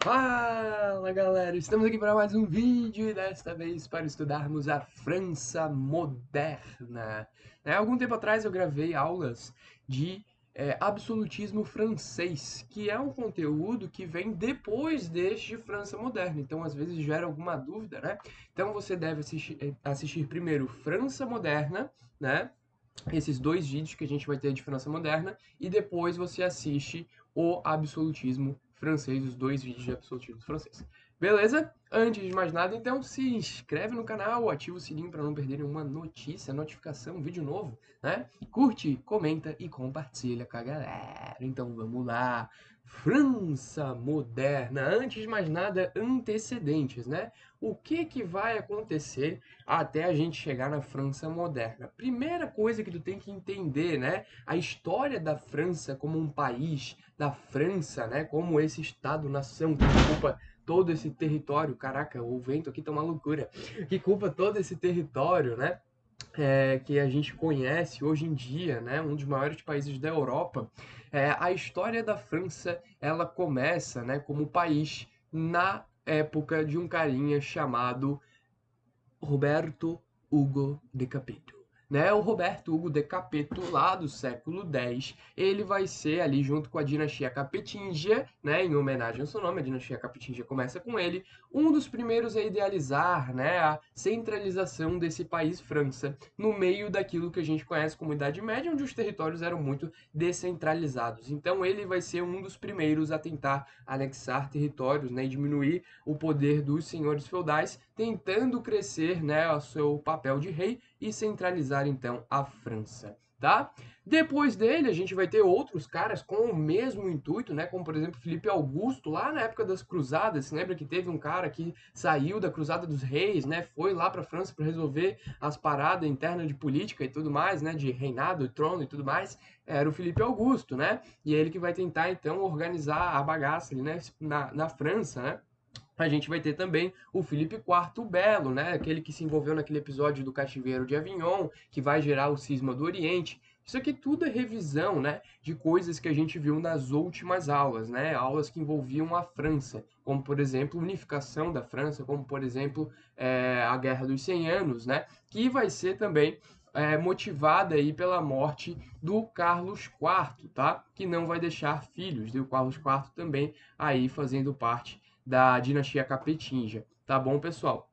Fala galera, estamos aqui para mais um vídeo e desta vez para estudarmos a França moderna. Algum tempo atrás eu gravei aulas de absolutismo francês, que é um conteúdo que vem depois deste França moderna, então às vezes gera alguma dúvida, né? Então você deve assistir primeiro França moderna, né? Esses dois vídeos que a gente vai ter de França moderna e depois você assiste o absolutismo francês, os dois vídeos de absolutismo francês. Beleza? Antes de mais nada, então se inscreve no canal, ativa o sininho para não perder nenhuma notícia, notificação, vídeo novo, né? Curte, comenta e compartilha com a galera. Então vamos lá. França moderna. Antes de mais nada, antecedentes, né? O que vai acontecer até a gente chegar na França moderna? Primeira coisa que tu tem que entender, né? A história da França como um país, da França, né? Como esse Estado-nação que ocupa todo esse território. Caraca, o vento aqui tá uma loucura. Que culpa todo esse território, né? Que a gente conhece hoje em dia, né, um dos maiores países da Europa, a história da França ela começa, né, como país na época de um carinha chamado Roberto Hugo de Capeto. Né? O Roberto Hugo de Capeto, lá do século X, ele vai ser ali junto com a dinastia Capetingia, né, em homenagem ao seu nome, a dinastia Capetingia começa com ele, um dos primeiros a idealizar, né, a centralização desse país França, no meio daquilo que a gente conhece como Idade Média, onde os territórios eram muito descentralizados. Então ele vai ser um dos primeiros a tentar anexar territórios, né, e diminuir o poder dos senhores feudais, tentando crescer, né, o seu papel de rei e centralizar então a França. Tá? Depois dele, a gente vai ter outros caras com o mesmo intuito, né? Como por exemplo Felipe Augusto, lá na época das Cruzadas. Você lembra que teve um cara que saiu da Cruzada dos Reis, né? Foi lá para a França para resolver as paradas internas de política e tudo mais, né? De reinado, trono e tudo mais. Era o Felipe Augusto, né? E é ele que vai tentar então organizar a bagaça ali, né? Na França, né? A gente vai ter também o Felipe IV Belo, né? Aquele que se envolveu naquele episódio do cativeiro de Avignon, que vai gerar o cisma do Oriente. Isso aqui tudo é revisão, né, de coisas que a gente viu nas últimas aulas, né? Aulas que envolviam a França, como por exemplo, unificação da França, como por exemplo, a Guerra dos 100 Anos, né? Que vai ser também motivada aí pela morte do Carlos IV, tá? Que não vai deixar filhos, e o Carlos IV também aí fazendo parte da dinastia Capetinga, tá bom, pessoal?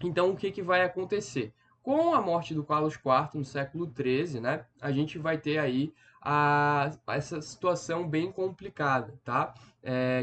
Então, o que vai acontecer? Com a morte do Carlos IV no século XIII, né, a gente vai ter aí essa situação bem complicada, tá?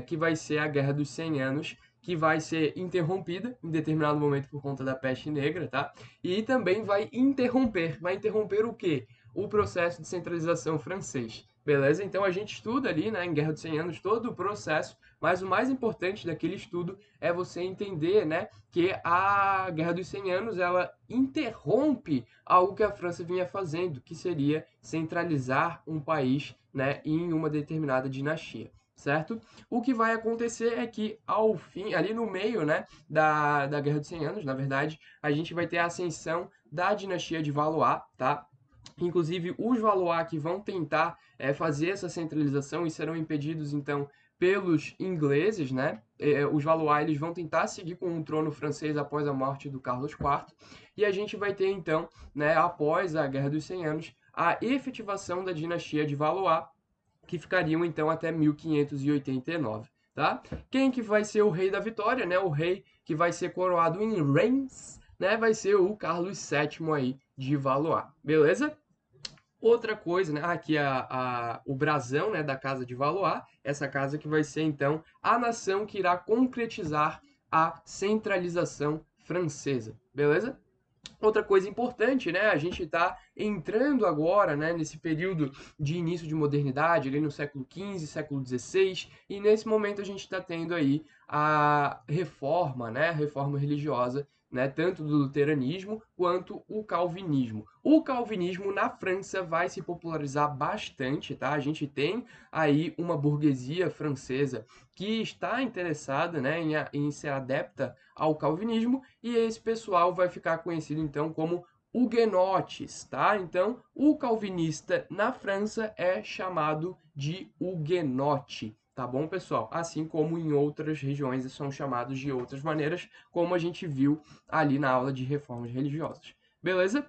Que vai ser a Guerra dos 100 Anos, que vai ser interrompida em determinado momento por conta da peste negra, tá? E também vai interromper o quê? O processo de centralização francês. Beleza? Então a gente estuda ali, né, em Guerra dos 100 Anos, todo o processo, mas o mais importante daquele estudo é você entender, né, que a Guerra dos 100 Anos ela interrompe algo que a França vinha fazendo, que seria centralizar um país, né, em uma determinada dinastia. Certo? O que vai acontecer é que, ao fim, ali no meio, né, da Guerra dos 100 Anos, na verdade, a gente vai ter a ascensão da dinastia de Valois, tá? Inclusive, os Valois que vão tentar fazer essa centralização e serão impedidos, então, pelos ingleses, né? Os Valois eles vão tentar seguir com o trono francês após a morte do Carlos IV, e a gente vai ter, então, né, após a Guerra dos 100 Anos, a efetivação da dinastia de Valois, que ficariam, então, até 1589. Tá? Quem que vai ser o rei da vitória, né? O rei que vai ser coroado em Reims, né? Vai ser o Carlos VII aí de Valois, beleza? Outra coisa, né? Aqui o brasão, né, da Casa de Valois, essa casa que vai ser então a nação que irá concretizar a centralização francesa, beleza? Outra coisa importante, né? A gente está entrando agora, né, nesse período de início de modernidade, ali no século XV, século XVI, e nesse momento a gente está tendo aí a reforma, né, a reforma religiosa, né, tanto do luteranismo quanto o calvinismo. O calvinismo na França vai se popularizar bastante, tá? A gente tem aí uma burguesia francesa que está interessada, né, em ser adepta ao calvinismo, e esse pessoal vai ficar conhecido então como huguenotes, tá? Então, o calvinista na França é chamado de huguenote, tá bom, pessoal? Assim como em outras regiões são chamados de outras maneiras, como a gente viu ali na aula de reformas religiosas. Beleza?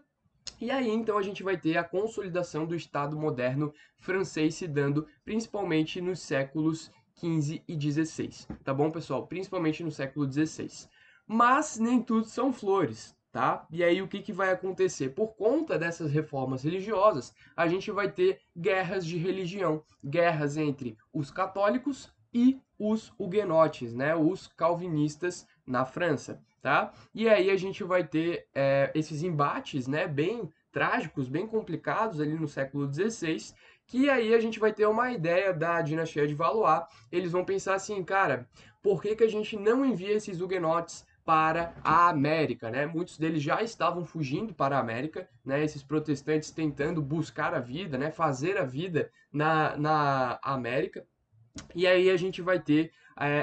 E aí, então, a gente vai ter a consolidação do Estado moderno francês se dando principalmente nos séculos XV e XVI, tá bom, pessoal? Principalmente no século XVI. Mas nem tudo são flores, tá? E aí, o que que vai acontecer? Por conta dessas reformas religiosas, a gente vai ter guerras de religião, guerras entre os católicos e os huguenotes, né? Os calvinistas na França, tá? E aí a gente vai ter esses embates, né, bem trágicos, bem complicados ali no século XVI, que aí a gente vai ter uma ideia da dinastia de Valois. Eles vão pensar assim, cara, por que que a gente não envia esses huguenotes para a América, né? Muitos deles já estavam fugindo para a América, né? Esses protestantes tentando buscar a vida, né? Fazer a vida na América. E aí a gente vai ter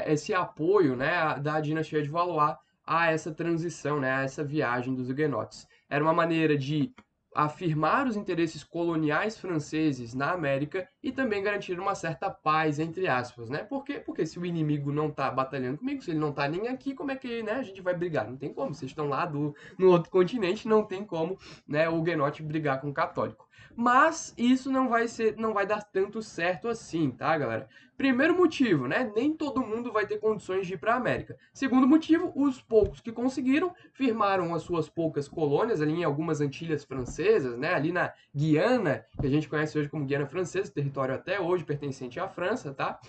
esse apoio, né, da dinastia de Valois a essa transição, né, a essa viagem dos huguenotes. Era uma maneira de afirmar os interesses coloniais franceses na América e também garantir uma certa paz, entre aspas, né? Por quê? Porque se o inimigo não está batalhando comigo, se ele não está nem aqui, como é que, né, a gente vai brigar? Não tem como, vocês estão lá no outro continente, não tem como, né, o huguenote brigar com o católico. Mas isso não vai dar tanto certo assim, tá, galera? Primeiro motivo, né? Nem todo mundo vai ter condições de ir para a América. Segundo motivo, os poucos que conseguiram firmaram as suas poucas colônias ali em algumas Antilhas francesas, né? Ali na Guiana, que a gente conhece hoje como Guiana Francesa, território até hoje pertencente à França, tá?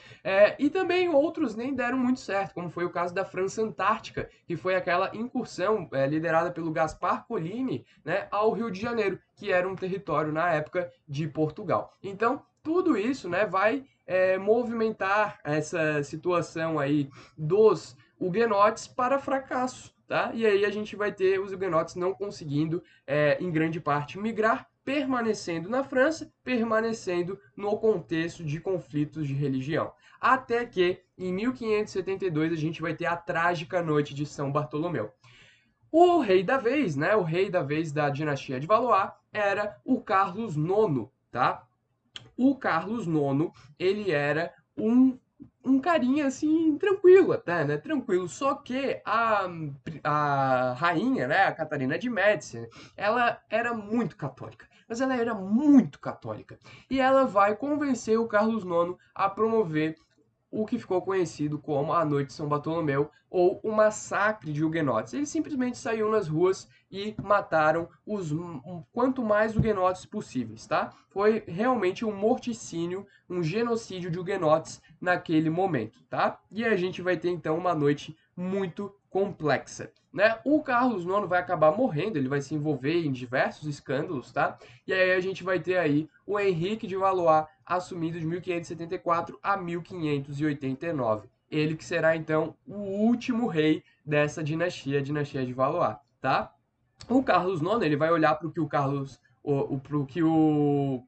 E também outros nem deram muito certo, como foi o caso da França Antártica, que foi aquela incursão liderada pelo Gaspar Coligny, né, ao Rio de Janeiro, que era um território na época de Portugal. Então, tudo isso, né, vai movimentar essa situação aí dos huguenotes para fracasso, tá? E aí a gente vai ter os huguenotes não conseguindo, em grande parte, migrar, permanecendo na França, permanecendo no contexto de conflitos de religião. Até que, em 1572, a gente vai ter a trágica noite de São Bartolomeu. O rei da vez, né, o rei da vez da dinastia de Valois, era o Carlos IX, tá? O Carlos IX, ele era um carinha assim, tranquilo até, né? Tranquilo. Só que a rainha, né, a Catarina de Médici, ela era muito católica. Mas ela era muito católica. E ela vai convencer o Carlos IX a promover o que ficou conhecido como a Noite de São Bartolomeu ou o Massacre de Huguenotes. Eles simplesmente saíram nas ruas e mataram os quanto mais huguenotes possíveis, tá? Foi realmente um morticínio, um genocídio de huguenotes naquele momento, tá? E a gente vai ter então uma noite muito complexa, né? O Carlos IX vai acabar morrendo, ele vai se envolver em diversos escândalos, tá? E aí a gente vai ter aí o Henrique de Valois assumindo de 1574 a 1589. Ele que será então o último rei dessa dinastia, a dinastia de Valois, tá? O Carlos IX, ele vai olhar para o que o Carlos pro que o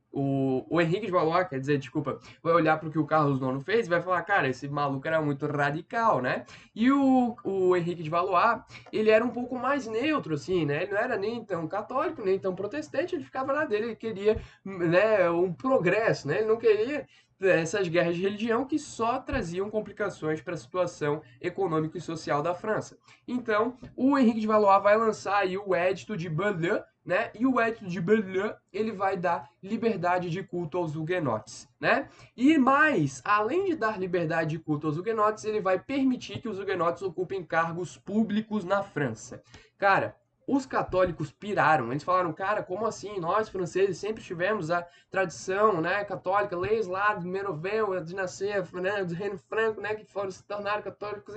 Henrique de Valois, quer dizer, desculpa, vai olhar para o que o Carlos IX fez e vai falar, cara, esse maluco era muito radical, né? E o Henrique de Valois, ele era um pouco mais neutro, assim, né? Ele não era nem tão católico, nem tão protestante, ele ficava lá dele, ele queria, né, um progresso, né? Ele não queria essas guerras de religião que só traziam complicações para a situação econômica e social da França. Então, o Henrique de Valois vai lançar aí o Edito de Beaulieu, né? E o Edito de Beaulieu, ele vai dar liberdade de culto aos huguenotes, né? E mais, além de dar liberdade de culto aos huguenotes, ele vai permitir que os huguenotes ocupem cargos públicos na França. Cara, os católicos piraram. Eles falaram, cara, como assim? Nós, franceses, sempre tivemos a tradição, né, católica, leis lá do Merovingian, a dinastia, né, do Reino Franco, né, que foram se tornaram católicos.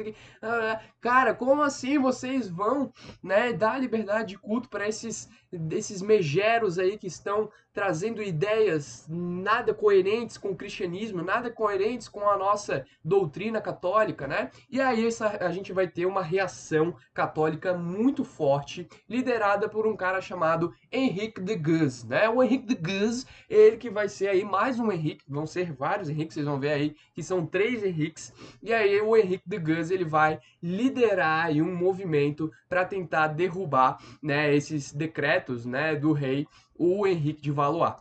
Cara, como assim vocês vão, né, dar liberdade de culto para desses megeros aí que estão trazendo ideias nada coerentes com o cristianismo, nada coerentes com a nossa doutrina católica, né? E aí a gente vai ter uma reação católica muito forte, liderada por um cara chamado Henrique de Guise, né? O Henrique de Guise, ele que vai ser aí mais um Henrique, vão ser vários Henriques, vocês vão ver aí que são 3 Henriques, e aí o Henrique de Guise, ele vai liderar aí um movimento para tentar derrubar, né, esses decretos, né, do rei, o Henrique de Valois.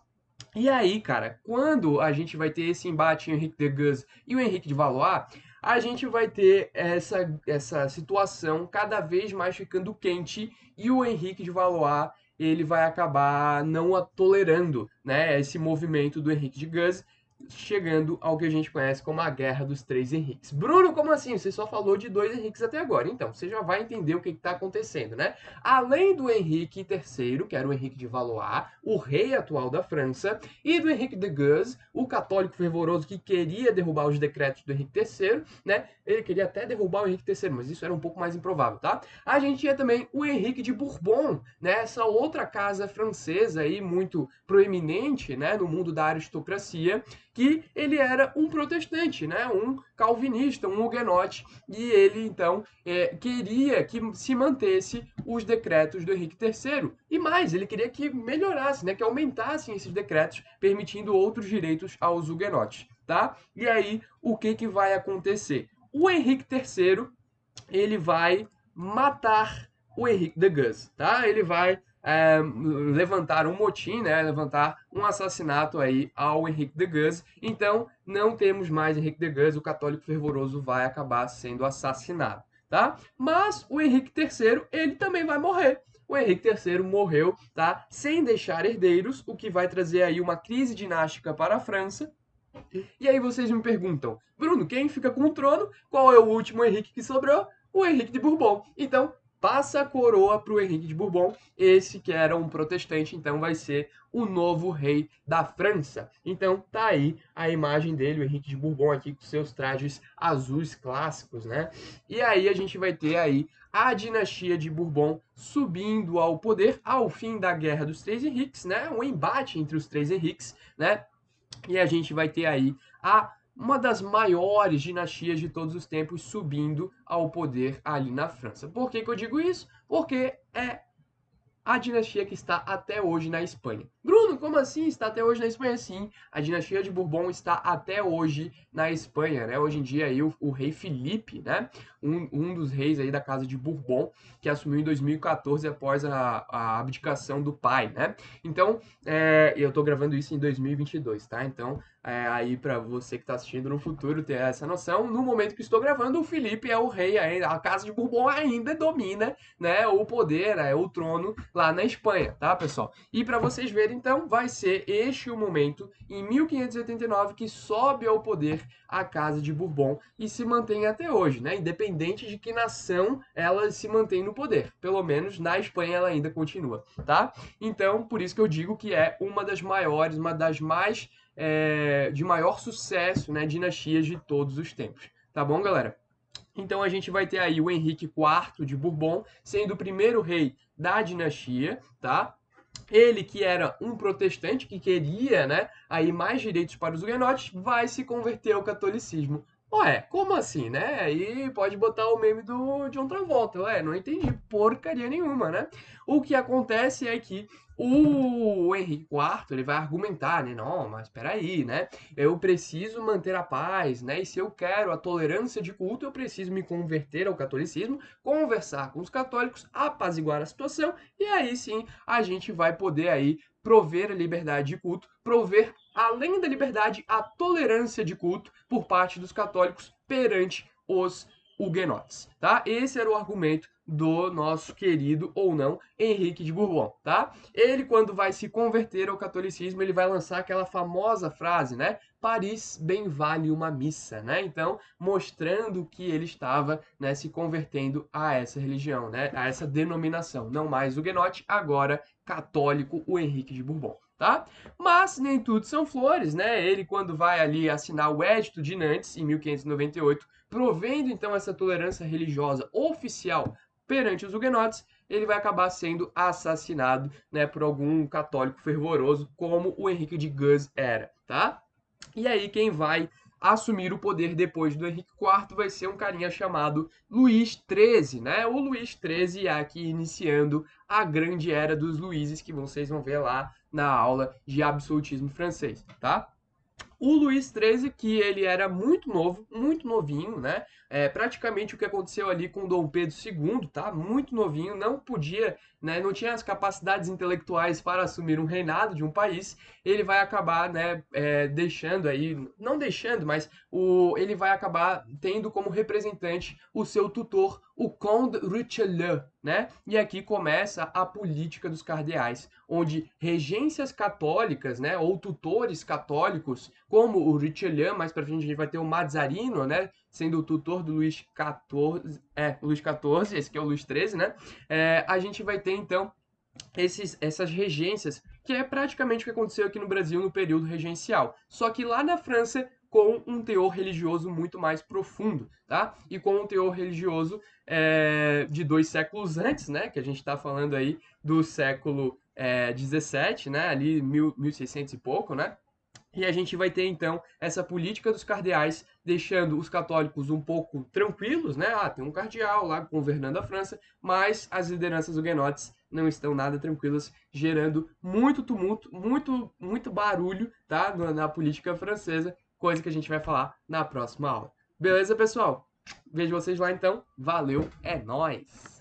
E aí, cara, quando a gente vai ter esse embate Henrique de Guise e o Henrique de Valois, a gente vai ter essa situação cada vez mais ficando quente e o Henrique de Valois ele vai acabar não tolerando, né, esse movimento do Henrique de Guise, chegando ao que a gente conhece como a Guerra dos Três Henriques. Bruno, como assim? Você só falou de dois Henriques até agora. Então, você já vai entender o que está acontecendo, né? Além do Henrique III, que era o Henrique de Valois, o rei atual da França, e do Henrique de Guise, o católico fervoroso que queria derrubar os decretos do Henrique III, né? Ele queria até derrubar o Henrique III, mas isso era um pouco mais improvável, tá? A gente tinha também o Henrique de Bourbon, né? Essa outra casa francesa aí muito proeminente, né, no mundo da aristocracia, que ele era um protestante, né, um calvinista, um huguenote, e ele então queria que se mantesse os decretos do Henrique III. E mais, ele queria que melhorasse, né, que aumentassem esses decretos, permitindo outros direitos aos huguenotes. Tá? E aí, o que, que vai acontecer? O Henrique III ele vai matar o Henrique de Guise, tá? Ele vai levantar um motim, né? Levantar um assassinato aí ao Henrique de Guise. Então, não temos mais Henrique de Guise, o católico fervoroso vai acabar sendo assassinado, tá? Mas o Henrique III, ele também vai morrer. O Henrique III morreu, tá? Sem deixar herdeiros, o que vai trazer aí uma crise dinástica para a França. E aí vocês me perguntam, Bruno, quem fica com o trono? Qual é o último Henrique que sobrou? O Henrique de Bourbon. Então, passa a coroa para o Henrique de Bourbon, esse que era um protestante, então vai ser o novo rei da França. Então tá aí a imagem dele, o Henrique de Bourbon aqui com seus trajes azuis clássicos, né? E aí a gente vai ter aí a dinastia de Bourbon subindo ao poder ao fim da Guerra dos Três Henriques, né? Um embate entre os três Henriques, né? E a gente vai ter aí uma das maiores dinastias de todos os tempos subindo ao poder ali na França. Por que, que eu digo isso? Porque é a dinastia que está até hoje na Espanha. Bruno, como assim está até hoje na Espanha? Sim, a dinastia de Bourbon está até hoje na Espanha, né? Hoje em dia aí o rei Felipe, né? Um dos reis aí da casa de Bourbon, que assumiu em 2014 após a abdicação do pai, né? Então, eu estou gravando isso em 2022, tá? Então, aí para você que está assistindo no futuro ter essa noção, no momento que estou gravando, o Felipe é o rei, a casa de Bourbon ainda domina, né, o poder, o trono lá na Espanha, tá, pessoal? E para vocês verem, então, vai ser este o momento, em 1589, que sobe ao poder a Casa de Bourbon e se mantém até hoje, né? Independente de que nação ela se mantém no poder. Pelo menos na Espanha ela ainda continua, tá? Então, por isso que eu digo que é uma das maiores, uma das mais de maior sucesso, né, dinastias de todos os tempos. Tá bom, galera? Então a gente vai ter aí o Henrique IV de Bourbon sendo o primeiro rei da dinastia, tá? Ele que era um protestante que queria, né, aí mais direitos para os huguenotes, vai se converter ao catolicismo. Ué, como assim, né? Aí pode botar o meme do John Travolta. Ué, não entendi porcaria nenhuma, né? O que acontece é que o Henrique IV, ele vai argumentar, né? Não, mas espera aí, né? Eu preciso manter a paz, né? E se eu quero a tolerância de culto, eu preciso me converter ao catolicismo, conversar com os católicos, apaziguar a situação, e aí sim a gente vai poder aí prover a liberdade de culto, prover, além da liberdade, a tolerância de culto por parte dos católicos perante os huguenotes, tá? Esse era o argumento do nosso querido ou não Henrique de Bourbon, tá? Ele, quando vai se converter ao catolicismo, ele vai lançar aquela famosa frase, né? Paris bem vale uma missa, né? Então, mostrando que ele estava, né, se convertendo a essa religião, né? A essa denominação, não mais huguenote, agora católico, o Henrique de Bourbon, tá? Mas nem tudo são flores, né? Ele, quando vai ali assinar o Edito de Nantes, em 1598, provendo então essa tolerância religiosa oficial perante os huguenotes, ele vai acabar sendo assassinado, né, por algum católico fervoroso, como o Henrique de Guise era, tá? E aí quem vai assumir o poder depois do Henrique IV vai ser um carinha chamado Luís XIII, né? O Luís XIII aqui iniciando a grande era dos Luíses, que vocês vão ver lá na aula de absolutismo francês, tá? o Luís XIII, que ele era muito novo, muito novinho, né? Praticamente o que aconteceu ali com Dom Pedro II, tá? Muito novinho, não podia, né? Não tinha as capacidades intelectuais para assumir um reinado de um país. Ele vai acabar, né? Deixando aí, não deixando, mas ele vai acabar tendo como representante o seu tutor, o Conde Richelieu, né? E aqui começa a política dos cardeais, onde regências católicas, né, ou tutores católicos, como o Richelieu, mais para frente a gente vai ter o Mazzarino, né, sendo o tutor do Luís XIV, esse que é o Luís XIII, né? A gente vai ter então essas regências, que é praticamente o que aconteceu aqui no Brasil no período regencial. Só que lá na França, com um teor religioso muito mais profundo, tá? E com um teor religioso de 2 séculos antes, né? Que a gente está falando aí do século 17, né? Ali 1600 e pouco, né? E a gente vai ter então essa política dos cardeais, deixando os católicos um pouco tranquilos, né? Tem um cardeal lá governando a França, mas as lideranças huguenotes não estão nada tranquilas, gerando muito tumulto, muito barulho, tá? Na política francesa, coisa que a gente vai falar na próxima aula. Beleza, pessoal? Vejo vocês lá então. Valeu, é nóis!